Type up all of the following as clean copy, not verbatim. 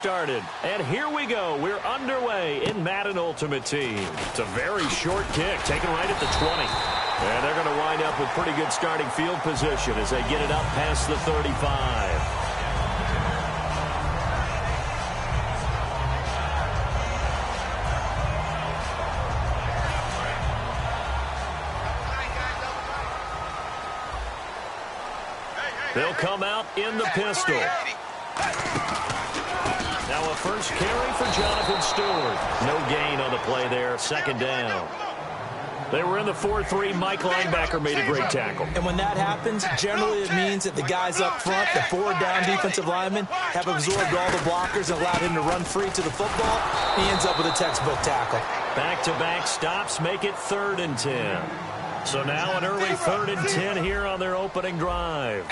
Started, and here we go. We're underway in Madden Ultimate Team. It's a very short kick, taken right at the 20. And they're going to wind up with pretty good starting field position as they get it up past the 35. They'll come out in the pistol. Now a first carry for Jonathan Stewart. No gain on the play there. Second down. They were in the 4-3. Mike linebacker made a great tackle. And when that happens, generally it means that the guys up front, the forward down defensive linemen, have absorbed all the blockers and allowed him to run free to the football. He ends up with a textbook tackle. Back-to-back stops make it 3rd and 10. So now an early 3rd and 10 here on their opening drive.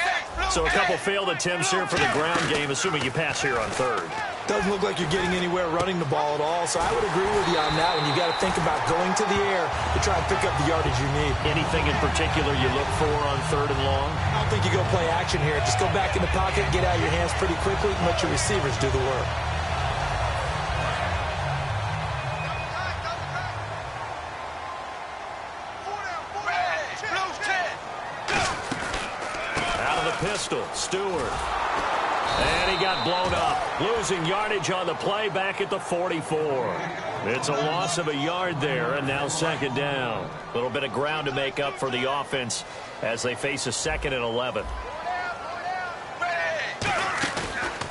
So a couple failed attempts here for the ground game, assuming you pass here on 3rd. Doesn't look like you're getting anywhere running the ball at all, so I would agree with you on that one. You got to think about going to the air to try and pick up the yardage you need. Anything in particular you look for on 3rd and long? I don't think you go play action here. Just go back in the pocket, get out of your hands pretty quickly, and let your receivers do the work. Pistol, Stewart. And he got blown up. Losing yardage on the play back at the 44. It's a loss of a yard there, and now 2nd down. A little bit of ground to make up for the offense as they face a 2nd and 11.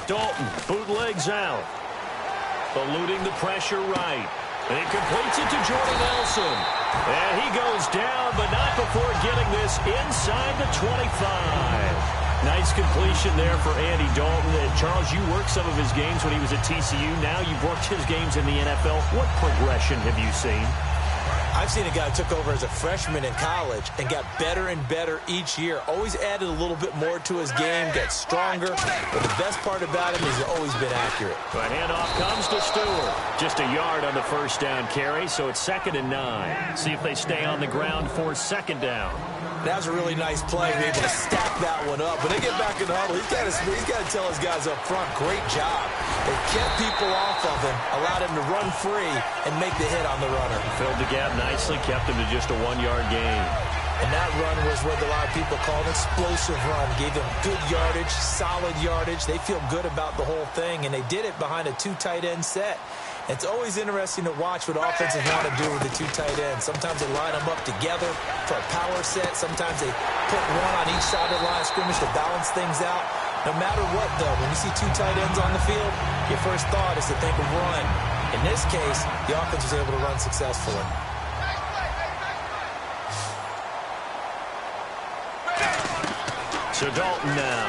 Dalton bootlegs out. Eluding the pressure right. And he completes it to Jordan Nelson. And he goes down, but not before getting this inside the 25. Nice completion there for Andy Dalton. And Charles, you worked some of his games when he was at TCU. Now you've worked his games in the NFL. What progression have you seen? I've seen a guy who took over as a freshman in college and got better and better each year. Always added a little bit more to his game, got stronger. But the best part about him is he's always been accurate. The handoff comes to Stewart. Just a yard on the first down carry, so it's 2nd and 9. See if they stay on the ground for 2nd down. That was a really nice play. We're able to stack that one up. When they get back in the huddle, he's got to tell his guys up front, great job. They kept people off of him, allowed him to run free and make the hit on the runner. Filled the gap nicely, kept him to just a 1-yard gain. And that run was what a lot of people call an explosive run. Gave them good yardage, solid yardage. They feel good about the whole thing, and they did it behind a 2 tight end set. It's always interesting to watch what offenses want to do with the 2 tight ends. Sometimes they line them up together for a power set. Sometimes they put one on each side of the line of scrimmage to balance things out. No matter what, though, when you see 2 tight ends on the field, your first thought is to think of run. In this case, the offense was able to run successfully. So Dalton now.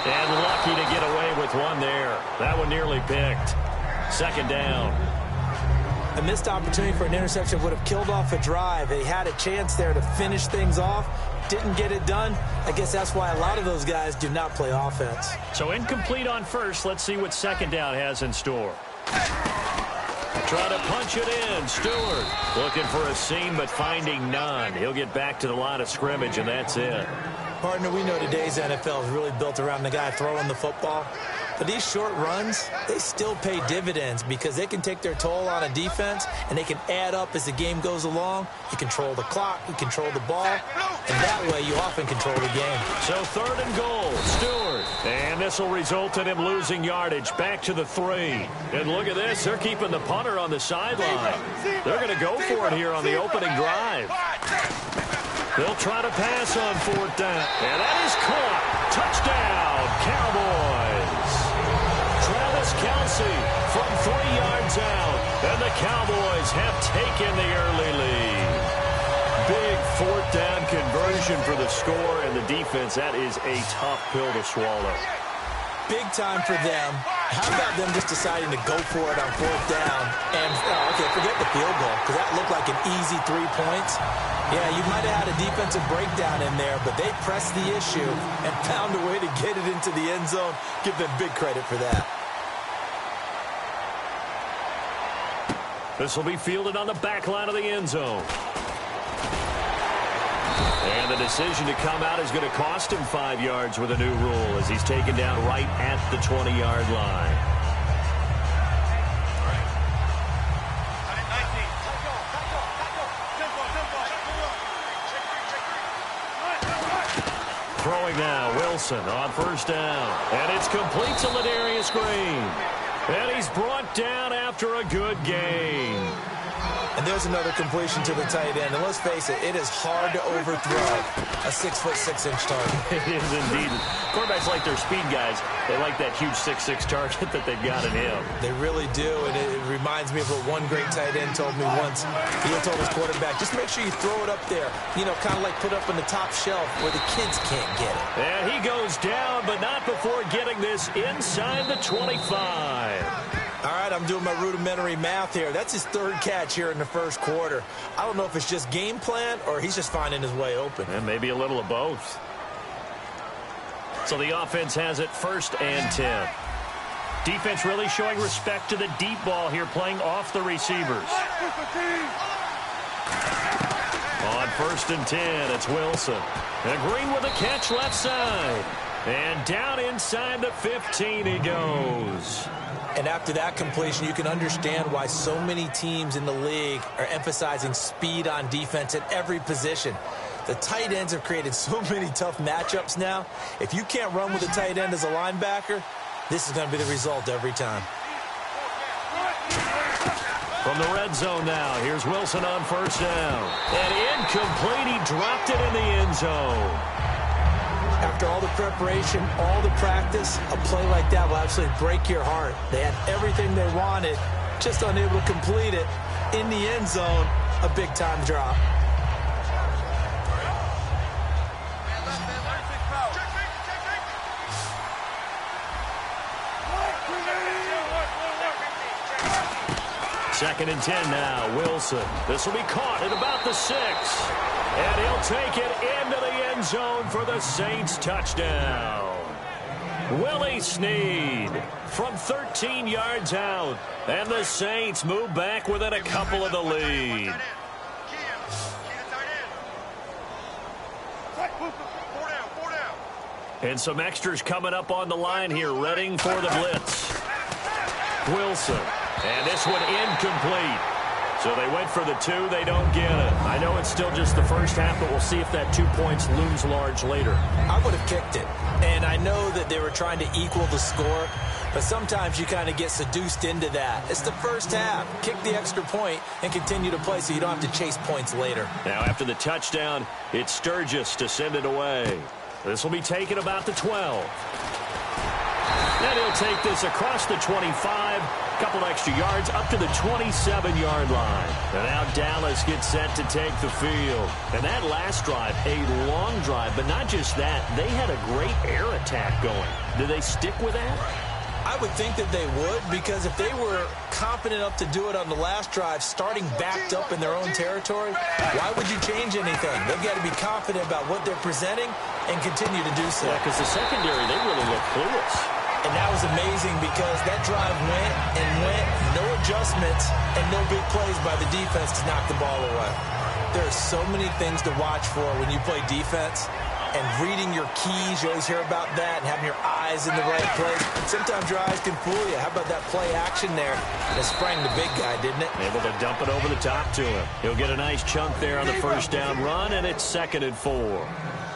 And lucky to get away with one there. That one nearly picked. 2nd down. A missed opportunity for an interception would have killed off a drive. They had a chance there to finish things off. Didn't get it done. I guess that's why a lot of those guys do not play offense. So incomplete on first. Let's see what 2nd down has in store. Trying to punch it in. Stewart looking for a seam, but finding none. He'll get back to the line of scrimmage, and that's it. Partner, we know today's NFL is really built around the guy throwing the football. But these short runs, they still pay dividends because they can take their toll on a defense, and they can add up as the game goes along. You control the clock, you control the ball, and that way you often control the game. So 3rd and goal, Stewart. And this will result in him losing yardage back to the 3. And look at this, they're keeping the punter on the sideline. They're going to go for it here on the opening drive. They'll try to pass on 4th down. And that is caught. Touchdown, Cowboys. Travis Kelce from 3 yards out. And the Cowboys have taken the early lead. Big 4th down conversion for the score, and the defense, that is a tough pill to swallow. Big time for them. How about them just deciding to go for it on 4th down? And, okay, forget the field goal, because that looked like an easy 3 points. Yeah, you might have had a defensive breakdown in there, but they pressed the issue and found a way to get it into the end zone. Give them big credit for that. This will be fielded on the back line of the end zone. And the decision to come out is going to cost him 5 yards with a new rule as he's taken down right at the 20-yard line. throwing now. Wilson on first down. And it's complete to Ladarius Green. And he's brought down after a good gain. And there's another completion to the tight end. And let's face it, it is hard to overthrow a 6'6" target. It is indeed. Quarterbacks like their speed guys. They like that huge 6'6" target that they've got in him. They really do, and it reminds me of what one great tight end told me once. He told his quarterback, just make sure you throw it up there, you know, kind of like put up on the top shelf where the kids can't get it. And he goes down, but not before getting this inside the 25. All right, I'm doing my rudimentary math here. That's his third catch here in the first quarter. I don't know if it's just game plan or he's just finding his way open. And maybe a little of both. So the offense has it 1st and 10. Defense really showing respect to the deep ball here, playing off the receivers. On 1st and 10, it's Wilson. And Green with a catch left side. And down inside the 15 he goes. And after that completion, you can understand why so many teams in the league are emphasizing speed on defense at every position. The tight ends have created so many tough matchups now. If you can't run with a tight end as a linebacker, this is going to be the result every time. From the red zone now, here's Wilson on first down. And incomplete, he dropped it in the end zone. After all the preparation, all the practice, a play like that will absolutely break your heart. They had everything they wanted, just unable to complete it. In the end zone, a big-time drop. Second and 10 now, Wilson. This will be caught at about the 6. And he'll take it into the end zone for the Saints touchdown. Willie Snead from 13 yards out. And the Saints move back within a couple of the lead. And some extras coming up on the line here, readying for the blitz. Wilson. And this one incomplete. So they went for the 2. They don't get it. I know it's still just the first half, but we'll see if that 2 points looms large later. I would have kicked it. And I know that they were trying to equal the score, but sometimes you kind of get seduced into that. It's the first half. Kick the extra point and continue to play so you don't have to chase points later. Now after the touchdown, it's Sturgis to send it away. This will be taken about the 12. And he'll take this across the 25. Couple extra yards up to the 27-yard line. And now Dallas gets set to take the field. And that last drive, a long drive, but not just that. They had a great air attack going. Do they stick with that? I would think that they would, because if they were confident enough to do it on the last drive, starting backed up in their own territory, why would you change anything? They've got to be confident about what they're presenting and continue to do so. Yeah, because the secondary, they really look clueless. And that was amazing because that drive went and went, no adjustments, and no big plays by the defense to knock the ball away. There are so many things to watch for when you play defense, and reading your keys, you always hear about that, and having your eyes in the right place. Sometimes your eyes can fool you. How about that play action there? It sprang the big guy, didn't it? Able to dump it over the top to him. He'll get a nice chunk there on the first down run, and it's 2nd and 4.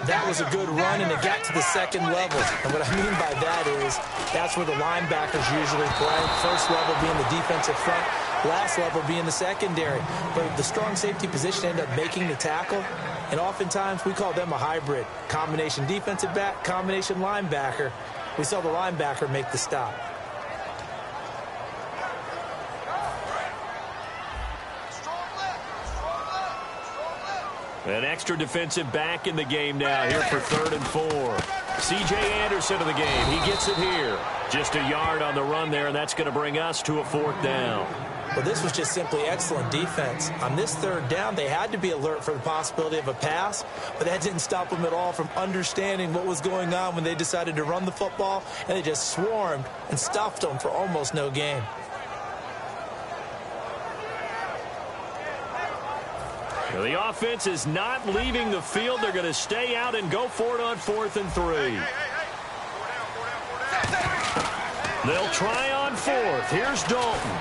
That was a good run, and it got to the second level. And what I mean by that is that's where the linebackers usually play. First level being the defensive front, last level being the secondary. But the strong safety position ended up making the tackle, and oftentimes we call them a hybrid. Combination defensive back, combination linebacker. We saw the linebacker make the stop. An extra defensive back in the game now here for 3rd and 4. C.J. Anderson of the game. He gets it here. Just a yard on the run there, and that's going to bring us to a 4th down. Well, this was just simply excellent defense. On this 3rd down, they had to be alert for the possibility of a pass, but that didn't stop them at all from understanding what was going on when they decided to run the football, and they just swarmed and stuffed them for almost no gain. The offense is not leaving the field. They're going to stay out and go for it on 4th and 3. They'll try on 4th. Here's Dalton.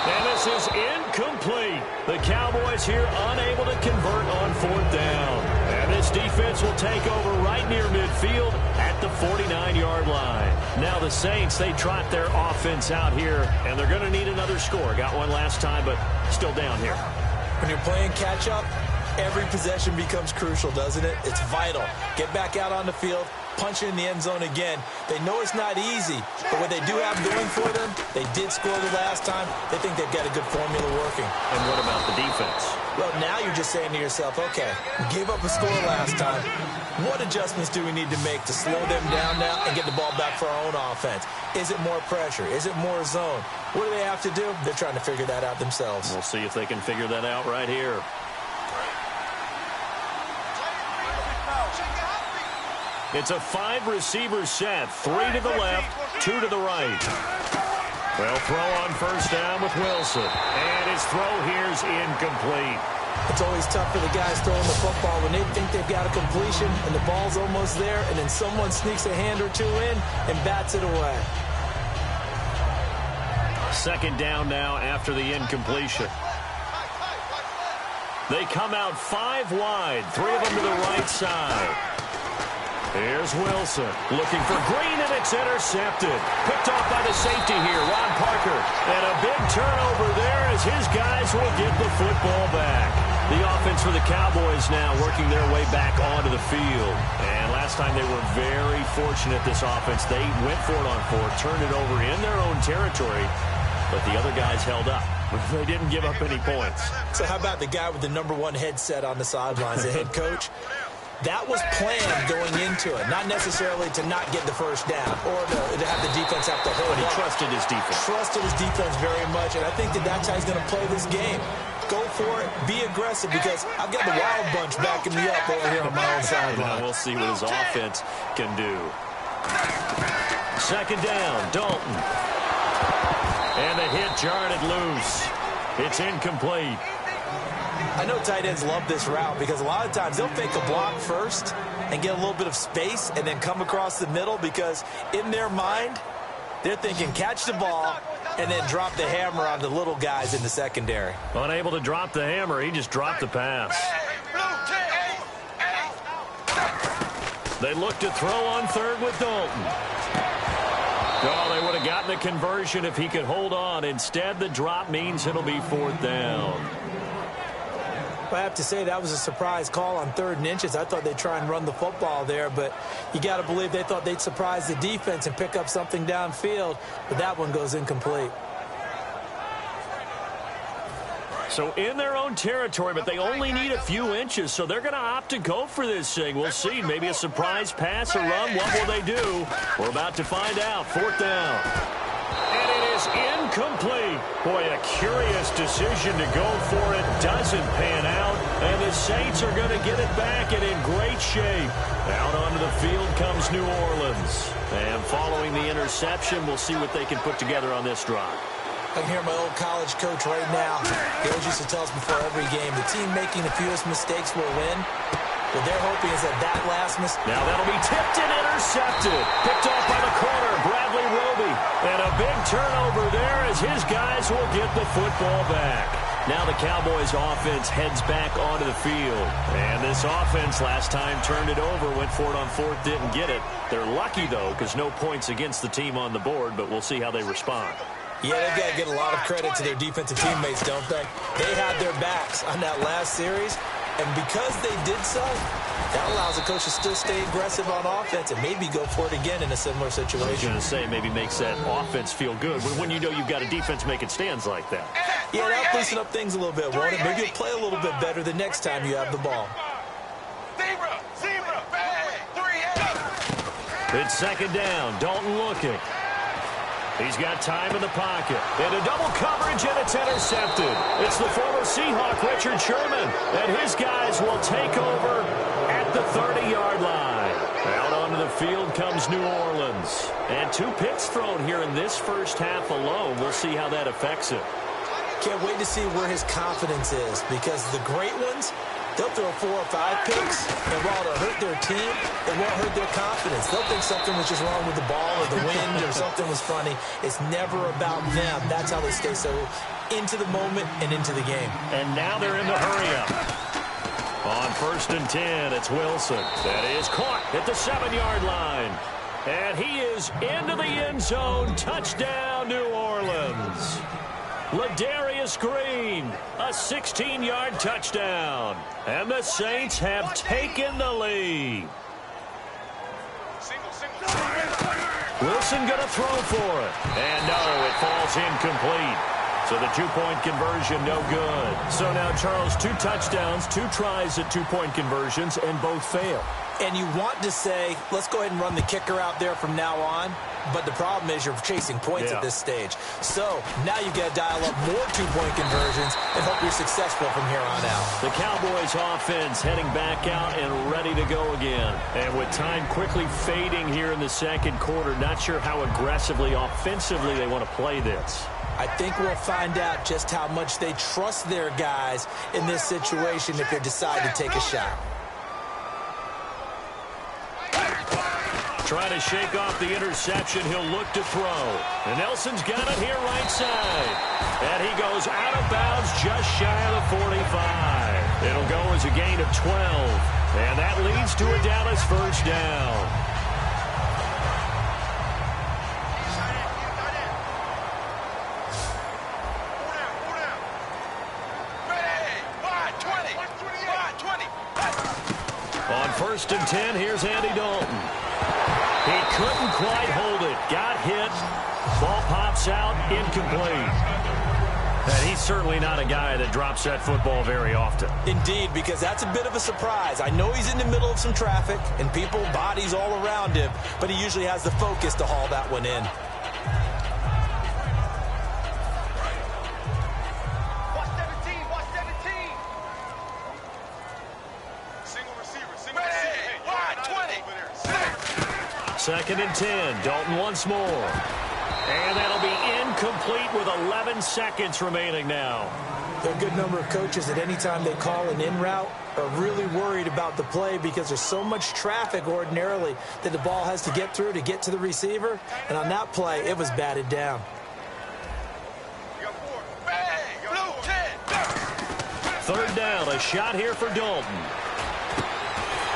And this is incomplete. The Cowboys here unable to convert on 4th down. And this defense will take over right near midfield at the 49-yard line. Now the Saints, they trot their offense out here, and they're going to need another score. Got one last time, but still down here. When you're playing catch-up, every possession becomes crucial, doesn't it? It's vital. Get back out on the field, punch it in the end zone again. They know it's not easy, but what they do have going for them, they did score the last time. They think they've got a good formula working. And what about the defense? Well, now you're just saying to yourself, okay, we gave up a score last time. What adjustments do we need to make to slow them down now and get the ball back for our own offense? Is it more pressure? Is it more zone? What do they have to do? They're trying to figure that out themselves. We'll see if they can figure that out right here. It's a 5-receiver set, 3 to the left, 2 to the right. They'll throw on first down with Wilson. And his throw here's incomplete. It's always tough for the guys throwing the football when they think they've got a completion and the ball's almost there, and then someone sneaks a hand or two in and bats it away. Second down now after the incompletion. They come out 5 wide, 3 of them to the right side. Here's Wilson looking for Green, and it's intercepted. Picked off by the safety here, Ron Parker. And a big turnover there as his guys will get the football back. The offense for the Cowboys now working their way back onto the field. And last time they were very fortunate, this offense. They went for it on 4, turned it over in their own territory, but the other guys held up. They didn't give up any points. So how about the guy with the #1 headset on the sidelines, the head coach? That was planned going into it, not necessarily to not get the first down or to have the defense have to hold. But he trusted his defense. Trusted his defense very much, and I think that's how he's going to play this game. Go for it, be aggressive, because I've got the Wild Bunch backing me up over here on my own sideline. We'll see what his offense can do. Second down, Dalton. And the hit jarred it loose. It's incomplete. I know tight ends love this route because a lot of times they'll fake a block first and get a little bit of space and then come across the middle, because in their mind, they're thinking catch the ball and then drop the hammer on the little guys in the secondary. Unable to drop the hammer, he just dropped the pass. They look to throw on third with Dalton. Oh, they would have gotten the conversion if he could hold on. Instead, the drop means it'll be 4th down. I have to say that was a surprise call on 3rd and inches. I thought they'd try and run the football there, but you got to believe they thought they'd surprise the defense and pick up something downfield, but that one goes incomplete. So in their own territory, but they only need a few inches, so they're going to opt to go for this thing. We'll see. Maybe a surprise pass or run. What will they do? We're about to find out. 4th down. And it is incomplete. Boy, a curious decision to go for it. Doesn't pan out. And the Saints are going to get it back and in great shape. Out onto the field comes New Orleans. And following the interception, we'll see what they can put together on this drive. I can hear my old college coach right now. He always used to tell us before every game, the team making the fewest mistakes will win. What they're hoping is that last mistake. Now that'll be tipped and intercepted. Picked off by the corner, Bradley Roby. And a big turnover there as his guys will get the football back. Now the Cowboys offense heads back onto the field. And this offense last time turned it over, went for it on 4th, didn't get it. They're lucky, though, because no points against the team on the board, but we'll see how they respond. Yeah, they've got to get a lot of credit to their defensive teammates, don't they? They had their backs on that last series, and because they did so, that allows the coach to still stay aggressive on offense and maybe go for it again in a similar situation. I was going to say, maybe makes that offense feel good when you know you've got a defense making stands like that. Yeah, that'll loosen up things a little bit, won't it? Maybe you'll play a little bit better the next time you have the ball. It's second down. Dalton looking. He's got time in the pocket. And a double coverage, and it's intercepted. It's the former Seahawk, Richard Sherman. And his guys will take over at the 30-yard line. Out onto the field comes New Orleans. And 2 picks thrown here in this first half alone. We'll see how that affects it. Can't wait to see where his confidence is, because the great ones, they'll throw 4 or 5 picks, and while it'll hurt their team, it won't hurt their confidence. They'll think something was just wrong with the ball or the wind or something was funny. It's never about them. That's how they stay so into the moment and into the game. And now they're in the hurry-up. On 1st and 10, it's Wilson. That is caught at the 7-yard line. And he is into the end zone. Touchdown, New Orleans. Ladarius Green, a 16-yard touchdown. And the Saints have taken the lead. Wilson going to throw for it. And no, it falls incomplete. So the 2-point conversion, no good. So now, Charles, 2 touchdowns, 2 tries at 2-point conversions, and both fail. And you want to say, let's go ahead and run the kicker out there from now on. But the problem is you're chasing points at this stage. So now you've got to dial up more 2-point conversions and hope you're successful from here on out. The Cowboys offense heading back out and ready to go again. And with time quickly fading here in the second quarter, not sure how aggressively, offensively they want to play this. I think we'll find out just how much they trust their guys in this situation if they decide to take a shot. Trying to shake off the interception. He'll look to throw. And Nelson's got it here right side. And he goes out of bounds just shy of the 45. It'll go as a gain of 12. And that leads to a Dallas first down. On 1st and 10, here's Andy Dalton. He couldn't quite hold it. Got hit. Ball pops out. Incomplete. And he's certainly not a guy that drops that football very often. Indeed, because that's a bit of a surprise. I know he's in the middle of some traffic and people, bodies all around him, but he usually has the focus to haul that one in. Second and 10. Dalton once more. And that'll be incomplete with 11 seconds remaining now. There are a good number of coaches at any time they call an in route are really worried about the play because there's so much traffic ordinarily that the ball has to get through to get to the receiver. And on that play, it was batted down. Third down. A shot here for Dalton.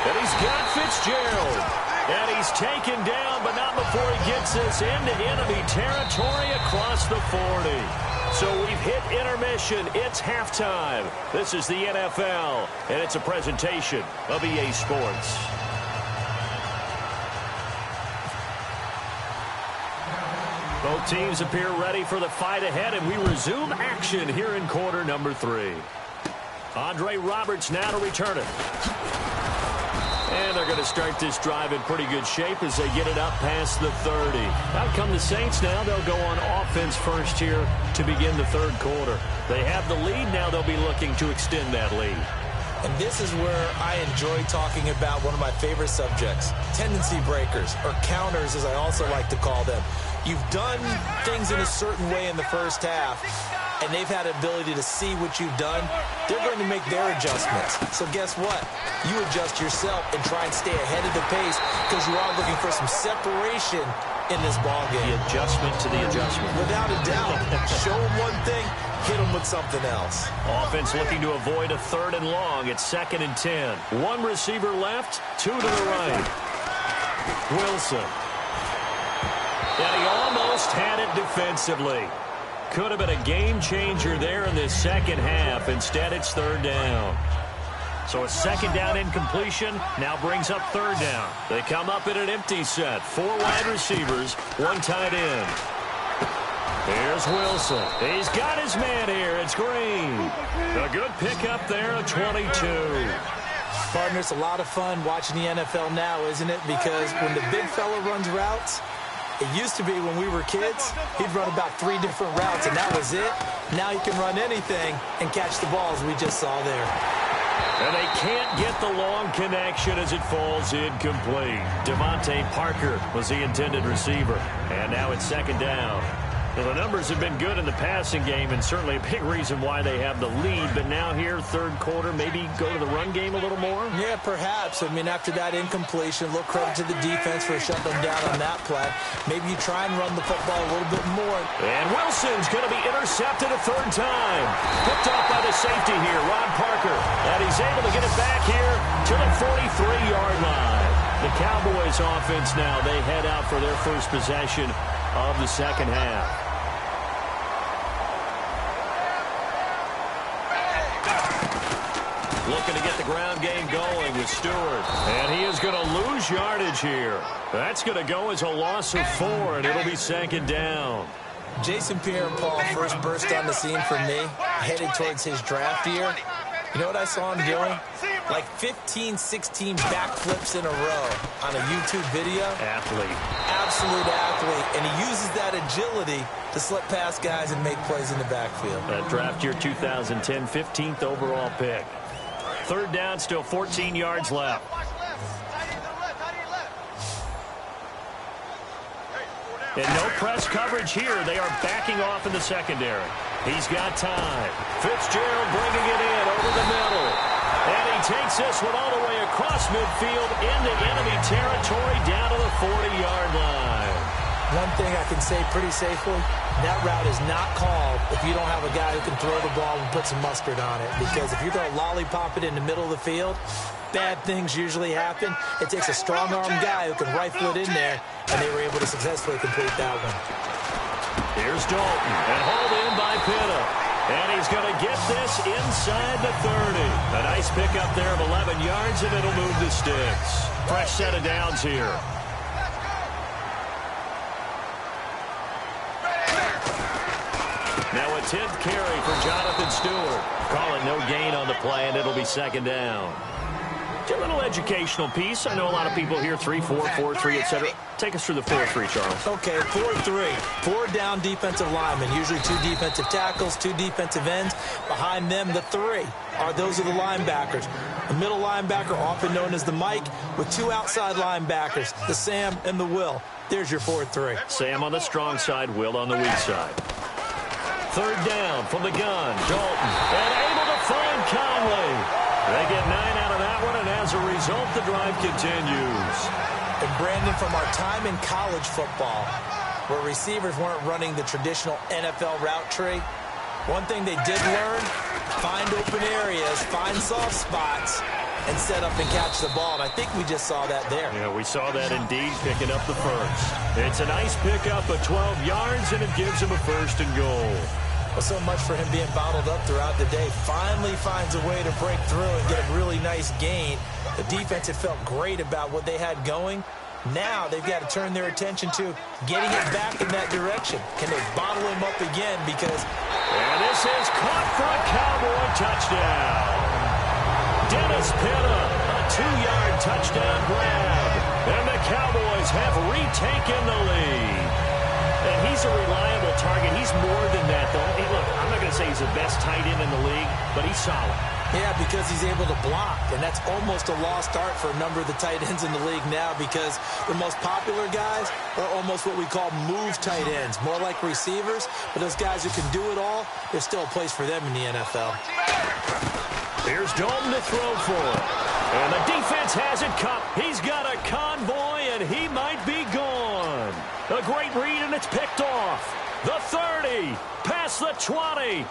And he's got Fitzgerald. And he's taken down, but not before he gets us into enemy territory across the 40. So we've hit intermission. It's halftime. This is the NFL, and it's a presentation of EA Sports. Both teams appear ready for the fight ahead, and we resume action here in quarter number 3. Andre Roberts now to return it. And they're going to start this drive in pretty good shape as they get it up past the 30. Out come the Saints now. They'll go on offense first here to begin the third quarter. They have the lead. Now they'll be looking to extend that lead. And this is where I enjoy talking about one of my favorite subjects, tendency breakers, or counters as I also like to call them. You've done things in a certain way in the first half, and they've had the ability to see what you've done. They're going to make their adjustments. So guess what? You adjust yourself and try and stay ahead of the pace because you are looking for some separation in this ballgame. The adjustment to the adjustment. Without a doubt. Show them one thing, hit them with something else. Offense looking to avoid a 3rd and long. It's 2nd and 10. One receiver left, 2 to the right. Wilson. And he almost had it defensively. Could have been a game changer there in this second half. Instead, it's 3rd down. So a 2nd down incompletion now brings up 3rd down. They come up in an empty set. 4 wide receivers, 1 tight end. Here's Wilson. He's got his man here. It's Green. A good pickup there, a 22. Partner, it's a lot of fun watching the NFL now, isn't it? Because when the big fella runs routes, it used to be when we were kids, he'd run about 3 different routes, and that was it. Now he can run anything and catch the balls we just saw there. And they can't get the long connection as it falls incomplete. Devontae Parker was the intended receiver. And now it's 2nd down. Well, the numbers have been good in the passing game, and certainly a big reason why they have the lead. But now here, third quarter, maybe go to the run game a little more? Yeah, perhaps. I mean, after that incompletion, a little credit to the defense for shutting them down on that play. Maybe you try and run the football a little bit more. And Wilson's going to be intercepted a third time. Picked off by the safety here, Ron Parker. And he's able to get it back here to the 43-yard line. The Cowboys offense now, they head out for their first possession of the second half. Looking to get the ground game going with Stewart. And he is going to lose yardage here. That's going to go as a loss of 4, and it'll be second down. Jason Pierre-Paul first burst on the scene for me, headed towards his draft year. You know what I saw him doing? Like 15, 16 backflips in a row on a YouTube video. Athlete. Absolute athlete. And he uses that agility to slip past guys and make plays in the backfield. That draft year 2010, 15th overall pick. Third down, still 14 yards left. And no press coverage here. They are backing off in the secondary. He's got time. Fitzgerald bringing it in over the middle. And he takes this one all the way across midfield into enemy territory down to the 40-yard line. One thing I can say pretty safely, that route is not called if you don't have a guy who can throw the ball and put some mustard on it. Because if you're going to lollipop it in the middle of the field, bad things usually happen. It takes a strong-armed guy who can rifle it in there, and they were able to successfully complete that one. Here's Dalton, and hauled in by Pitta. And he's going to get this inside the 30. A nice pickup there of 11 yards, and it'll move the sticks. Fresh set of downs here. Now a 10th carry for Jonathan Stewart. Call it no gain on the play, and it'll be second down. A little educational piece. I know a lot of people here, 3-4, 4-3, etc. Take us through the 4-3, Charles. Okay, 4-3. 4 down defensive linemen, usually 2 defensive tackles, 2 defensive ends. Behind them, the 3 those are the linebackers. The middle linebacker, often known as the Mike, with 2 outside linebackers, the Sam and the Will. There's your 4-3. Sam on the strong side, Will on the weak side. Third down from the gun, Dalton, and able to find Conley. They get 9 out of that one, and as a result, the drive continues. And Brandon, from our time in college football, where receivers weren't running the traditional NFL route tree, one thing they did learn, find open areas, find soft spots, and set up and catch the ball. And I think we just saw that there. Yeah, we saw that indeed, picking up the first. It's a nice pickup of 12 yards, and it gives him a first and goal. Well, so much for him being bottled up throughout the day. Finally finds a way to break through and get a really nice gain. The defense had felt great about what they had going. Now they've got to turn their attention to getting it back in that direction. Can they bottle him up again? Because... And this is caught for a Cowboy touchdown. Dennis Pitta, a 2-yard touchdown grab. And the Cowboys have retaken the lead. And he's a reliable target. He's more than that, though. Hey, look, I'm not going to say he's the best tight end in the league, but he's solid. Yeah, because he's able to block, and that's almost a lost art for a number of the tight ends in the league now, because the most popular guys are almost what we call move tight ends, more like receivers, but those guys who can do it all, there's still a place for them in the NFL. Here's Dalton to throw for it. And the defense has it cut. He's got a convoy, and he might be gone. A great read, and it's picked off. The 30, past the 20.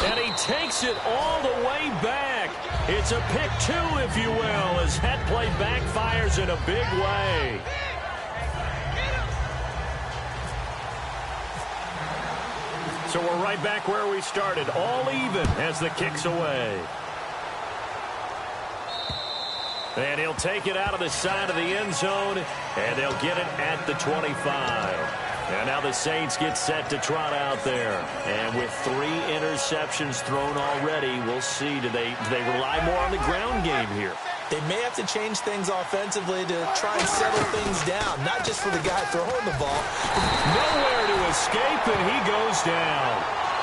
And he takes it all the way back. It's a pick 2, if you will, as that play backfires in a big way. So we're right back where we started, all even as the kick's away. And he'll take it out of the side of the end zone, and they'll get it at the 25. And now the Saints get set to trot out there. And with 3 interceptions thrown already, we'll see. Do they rely more on the ground game here? They may have to change things offensively to try and settle things down, not just for the guy throwing the ball. Nowhere to escape, and he goes down.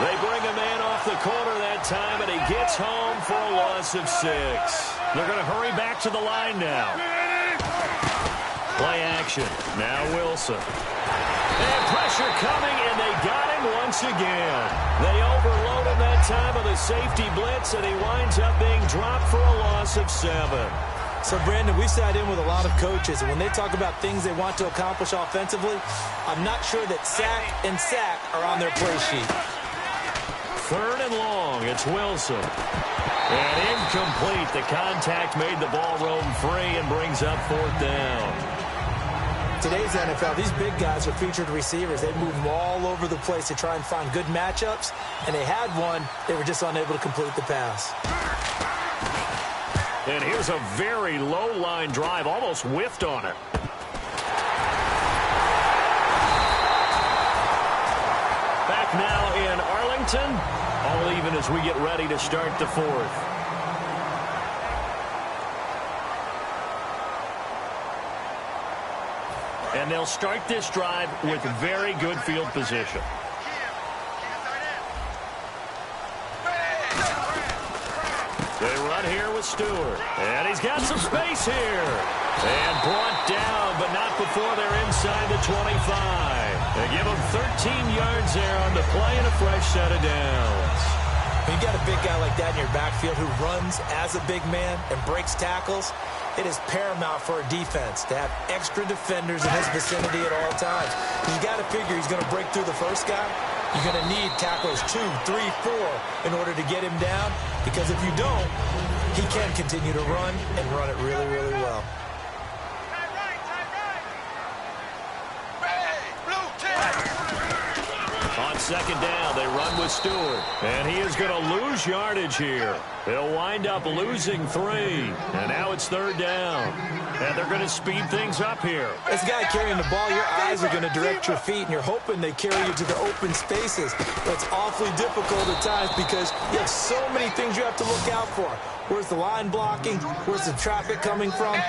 They bring a man off the corner that time, and he gets home for a loss of 6. They're going to hurry back to the line now. Play action. Now Wilson. And pressure coming, and once again. They overload him that time with a safety blitz, and he winds up being dropped for a loss of 7. So, Brandon, we sat in with a lot of coaches, and when they talk about things they want to accomplish offensively, I'm not sure that sack and sack are on their play sheet. 3rd and long. It's Wilson. And incomplete. The contact made the ball roam free and brings up 4th down. Today's NFL, these big guys are featured receivers. They move them all over the place to try and find good matchups, and they had one. They were just unable to complete the pass. And here's a very low-line drive, almost whiffed on it. Back now in Arlington, all even as we get ready to start the 4th. And they'll start this drive with very good field position. They run here with Stewart. And he's got some space here. And brought down, but not before they're inside the 25. They give him 13 yards there on the play and a fresh set of downs. When you got a big guy like that in your backfield who runs as a big man and breaks tackles, it is paramount for a defense to have extra defenders in his vicinity at all times. You got to figure he's going to break through the first guy. You're going to need tackles 2, 3, 4 in order to get him down, because if you don't, he can continue to run and run it really, really well. On 2nd down, they run with Stewart. And he is going to lose yardage here. He'll wind up losing 3. And now it's 3rd down. And they're going to speed things up here. This guy carrying the ball, your eyes are going to direct your feet, and you're hoping they carry you to the open spaces. That's awfully difficult at times because you have so many things you have to look out for. Where's the line blocking? Where's the traffic coming from?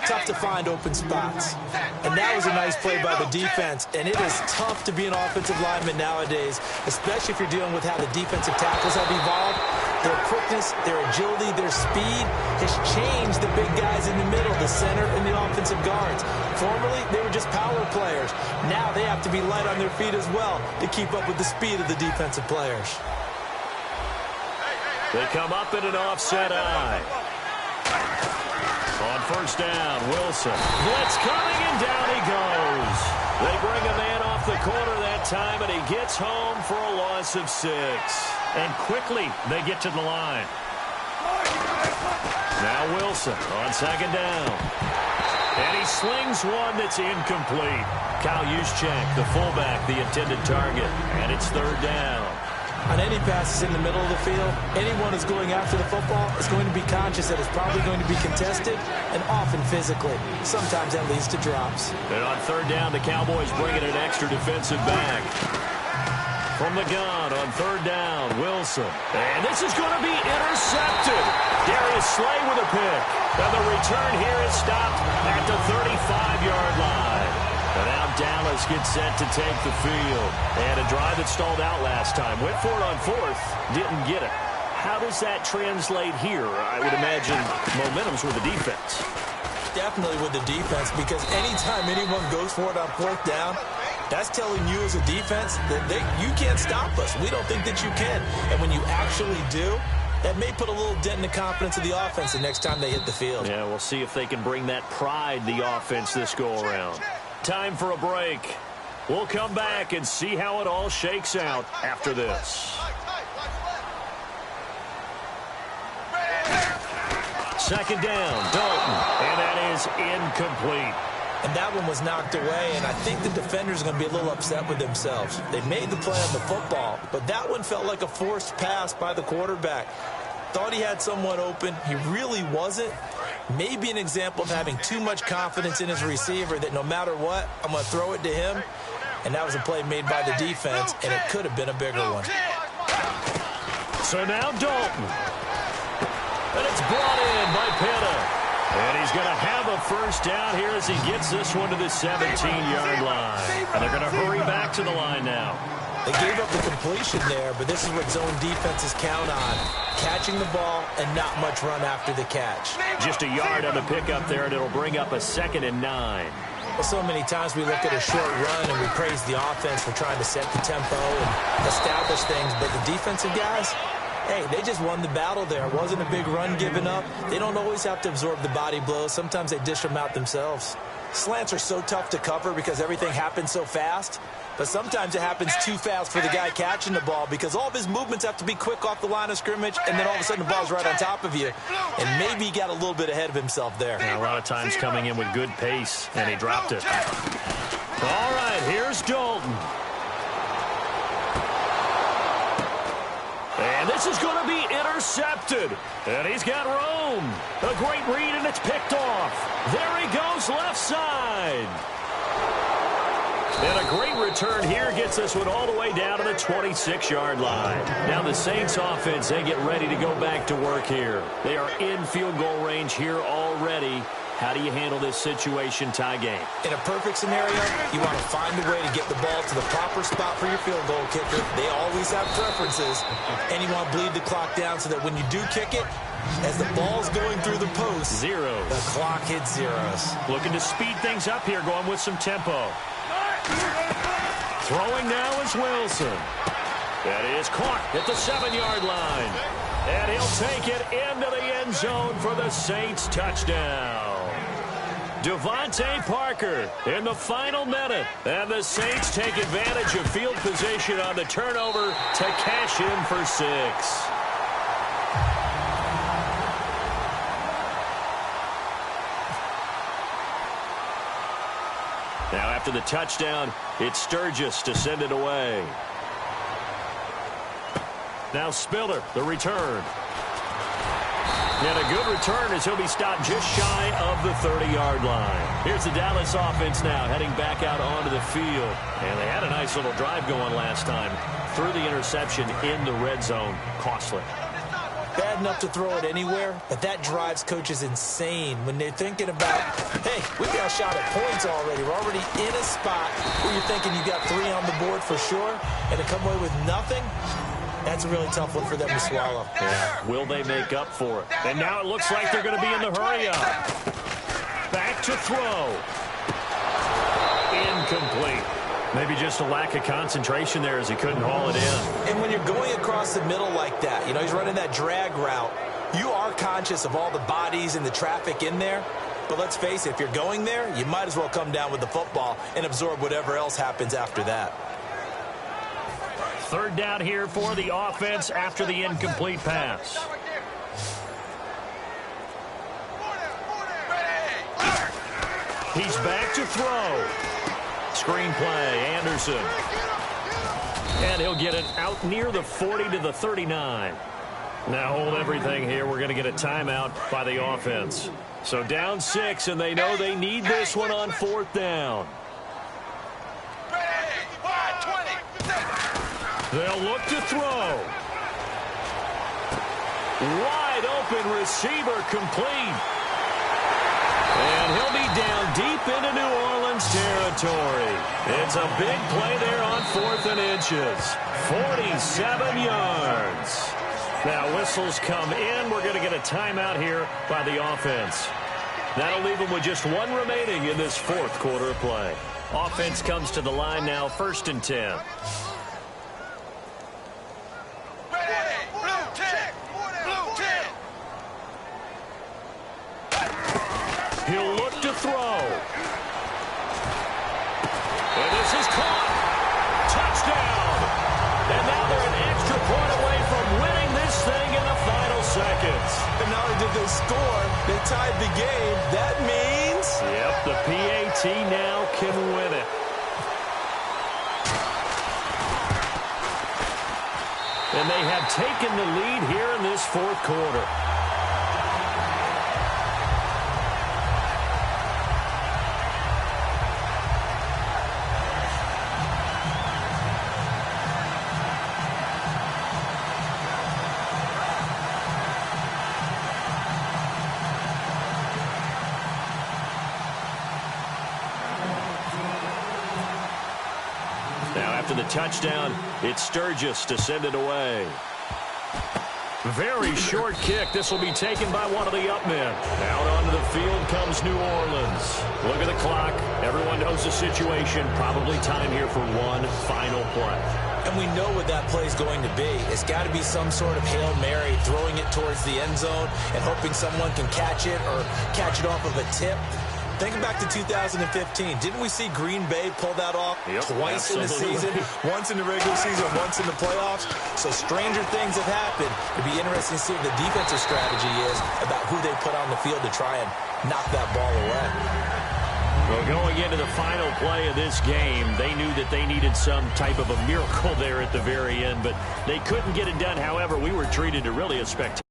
Tough to find open spots. And that was a nice play by the defense. And it is tough to be an offensive lineman nowadays, especially if you're dealing with how the defensive tackles have evolved. Their quickness, their agility, their speed has changed the big guys in the middle, the center, and the offensive guards. Formerly, they were just power players. Now they have to be light on their feet as well to keep up with the speed of the defensive players. They come up in an offset eye. On 1st down, Wilson. Blitz coming, and down he goes. They bring a man off the corner that time, and he gets home for a loss of 6. And quickly, they get to the line. Now Wilson on 2nd down. And he slings one that's incomplete. Kyle Juszczyk, the fullback, the intended target. And it's 3rd down. On any passes in the middle of the field, anyone who's going after the football is going to be conscious that it's probably going to be contested and often physically. Sometimes that leads to drops. And on 3rd down, the Cowboys bring in an extra defensive back. From the gun on 3rd down, Wilson. And this is going to be intercepted. Darius Slay with a pick. And the return here is stopped at the 35-yard line. And now Dallas gets set to take the field. And a drive that stalled out last time. Went for it on 4th. Didn't get it. How does that translate here? I would imagine momentum's with the defense. Definitely with the defense, because anytime anyone goes for it on 4th down, that's telling you as a defense that you can't stop us. We don't think that you can. And when you actually do, that may put a little dent in the confidence of the offense the next time they hit the field. Yeah, we'll see if they can bring that pride, the offense, this go-around. Time for a break. We'll come back and see how it all shakes out after this. 2nd down, Dalton, and that is incomplete. And that one was knocked away, and I think the defenders are going to be a little upset with themselves. They made the play on the football, but that one felt like a forced pass by the quarterback. Thought he had someone open. He really wasn't. Maybe an example of having too much confidence in his receiver that no matter what, I'm going to throw it to him. And that was a play made by the defense, and it could have been a bigger one. So now Dalton. And it's brought in by Pitta. And he's going to have a 1st down here as he gets this one to the 17-yard line. And they're going to hurry back to the line now. They gave up the completion there, but this is what zone defenses count on. Catching the ball and not much run after the catch. Just a yard on the pickup there, and it'll bring up a 2nd and 9. Well, so many times we look at a short run and we praise the offense for trying to set the tempo and establish things, but the defensive guys, hey, they just won the battle there. It wasn't a big run given up. They don't always have to absorb the body blows. Sometimes they dish them out themselves. Slants are so tough to cover because everything happens so fast. But sometimes it happens too fast for the guy catching the ball because all of his movements have to be quick off the line of scrimmage, and then all of a sudden the ball's right on top of you. And maybe he got a little bit ahead of himself there. Yeah, a lot of times coming in with good pace, and he dropped it. All right, here's Dalton. And this is going to be intercepted. And he's got room. A great read, and it's picked off. There he goes, left side. And a great return here gets this one all the way down to the 26-yard line. Now the Saints offense, they get ready to go back to work here. They are in field goal range here already. How do you handle this situation, tie game? In a perfect scenario, you want to find a way to get the ball to the proper spot for your field goal kicker. They always have preferences. And you want to bleed the clock down so that when you do kick it, as the ball's going through the post, zeros. The clock hits zeros. Looking to speed things up here, going with some tempo. Throwing now is Wilson. That is caught at the 7-yard line. And he'll take it into the end zone for the Saints touchdown. Devontae Parker in the final minute. And the Saints take advantage of field position on the turnover to cash in for 6. Now after the touchdown, it's Sturgis to send it away. Now Spiller, the return. And a good return as he'll be stopped just shy of the 30-yard line. Here's the Dallas offense now heading back out onto the field. And they had a nice little drive going last time. Threw the interception in the red zone. Costly. Bad enough to throw it anywhere, but that drives coaches insane when they're thinking about, hey, we got a shot at points already. We're already in a spot where you're thinking you got 3 on the board for sure, and to come away with nothing, that's a really tough one for them to swallow. Yeah. Will they make up for it? And now it looks like they're going to be in the hurry-up. Back to throw. Incomplete. Maybe just a lack of concentration there as he couldn't haul it in. And when you're going across the middle like that, you know, he's running that drag route, you are conscious of all the bodies and the traffic in there. But let's face it, if you're going there, you might as well come down with the football and absorb whatever else happens after that. Third down here for the offense after the incomplete pass. He's back to throw. Screen play, Anderson. And he'll get it out near the 40 to the 39. Now hold everything here. We're going to get a timeout by the offense. So down 6, and they know they need this one on 4th down. They'll look to throw. Wide open receiver complete. And he'll be down deep into New Orleans territory. It's a big play there on 4th and inches. 47 yards. Now whistles come in. We're going to get a timeout here by the offense. That'll leave them with just 1 remaining in this 4th quarter of play. Offense comes to the line now, 1st and 10. He'll look to throw. And this is caught. Touchdown. And now they're an extra point away from winning this thing in the final seconds. And not only did they score, they tied the game. That means... Yep, the PAT now can win it. And they have taken the lead here in this 4th quarter. Now after the touchdown, it's Sturgis to send it away. Very short kick. This will be taken by one of the up men. Out onto the field comes New Orleans. Look at the clock. Everyone knows the situation. Probably time here for one final play. And we know what that play is going to be. It's got to be some sort of Hail Mary, throwing it towards the end zone and hoping someone can catch it or catch it off of a tip. Thinking back to 2015, didn't we see Green Bay pull that off twice in the season? Once in the regular season, once in the playoffs. So stranger things have happened. It'd be interesting to see what the defensive strategy is about who they put on the field to try and knock that ball away. Well, going into the final play of this game, they knew that they needed some type of a miracle there at the very end, but they couldn't get it done. However, we were treated to really a spectacular